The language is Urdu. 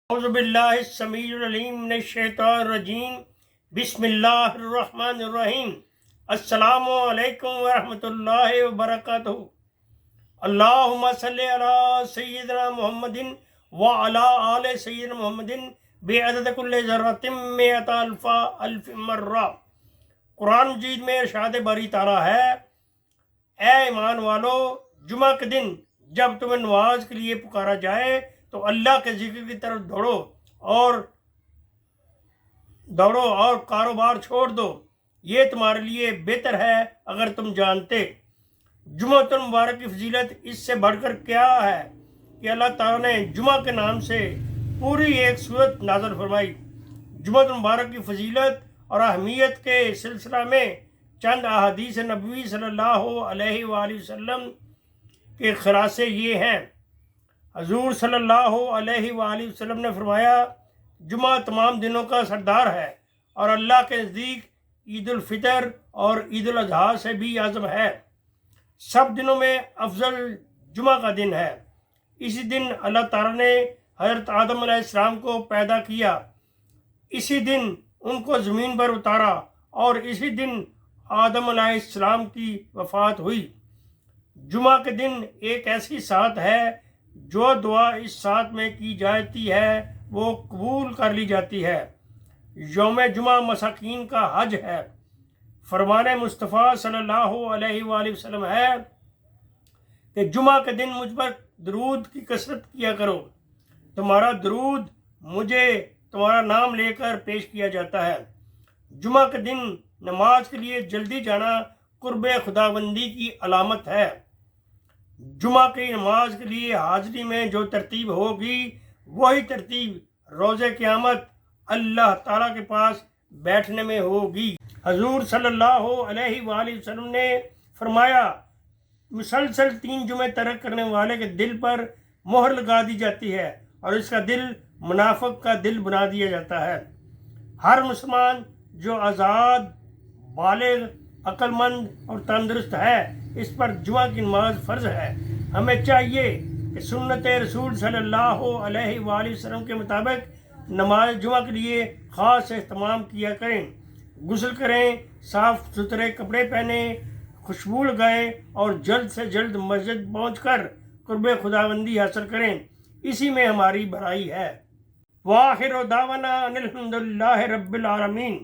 اعوذ باللہ السمیع العلیم من الشیطان الرجیم بسم اللہ الرحمن الرحیم السلام علیکم ورحمۃ اللہ وبرکاتہ اللہم صلی علی سیدنا محمد وعلی آل سیدنا محمد بعدد کل ذرۃ مئۃ الف مرہ۔ قرآن مجید میں ارشاد باری تعالیٰ ہے، اے ایمان والو، جمعہ کے دن جب تمہیں نماز کے لیے پکارا جائے تو اللہ کے ذکر کی طرف دوڑو اور کاروبار چھوڑ دو، یہ تمہارے لیے بہتر ہے اگر تم جانتے۔ جمعہ المبارک کی فضیلت اس سے بڑھ کر کیا ہے کہ اللہ تعالیٰ نے جمعہ کے نام سے پوری ایک سورت نازل فرمائی۔ جمعہ المبارک کی فضیلت اور اہمیت کے سلسلہ میں چند احادیث نبوی صلی اللہ علیہ وآلہ وسلم کے خلاصے یہ ہیں۔ حضور صلی اللہ علیہ وآلہ وسلم نے فرمایا، جمعہ تمام دنوں کا سردار ہے اور اللہ کے نزدیک عید الفطر اور عید الاضحیٰ سے بھی اعظم ہے۔ سب دنوں میں افضل جمعہ کا دن ہے۔ اسی دن اللہ تعالیٰ نے حضرت آدم علیہ السلام کو پیدا کیا، اسی دن ان کو زمین پر اتارا اور اسی دن آدم علیہ السلام کی وفات ہوئی۔ جمعہ کے دن ایک ایسی ساعت ہے جو دعا اس ساتھ میں کی جاتی ہے وہ قبول کر لی جاتی ہے۔ یوم جمعہ مساکین کا حج ہے۔ فرمان مصطفیٰ صلی اللہ علیہ وآلہ وسلم ہے کہ جمعہ کے دن مجھ پر درود کی کثرت کیا کرو، تمہارا درود مجھے تمہارا نام لے کر پیش کیا جاتا ہے۔ جمعہ کے دن نماز کے لیے جلدی جانا قرب خداوندی کی علامت ہے۔ جمعہ کی نماز کے لیے حاضری میں جو ترتیب ہوگی وہی ترتیب روز قیامت اللہ تعالیٰ کے پاس بیٹھنے میں ہوگی۔ حضور صلی اللہ علیہ وآلہ وسلم نے فرمایا، مسلسل 3 جمعے ترک کرنے والے کے دل پر مہر لگا دی جاتی ہے اور اس کا دل منافق کا دل بنا دیا جاتا ہے۔ ہر مسلمان جو آزاد، بالغ، عقل مند اور تندرست ہے، اس پر جمعہ کی نماز فرض ہے۔ ہمیں چاہیے کہ سنت رسول صلی اللہ علیہ وآلہ وسلم کے مطابق نماز جمعہ کے لیے خاص اہتمام کیا کریں، غسل کریں، صاف ستھرے کپڑے پہنیں، خوشبو لگائیں اور جلد سے جلد مسجد پہنچ کر قرب خداوندی حاصل کریں، اسی میں ہماری بھلائی ہے۔ وآخر دعوانا ان الحمد للہ رب العالمین۔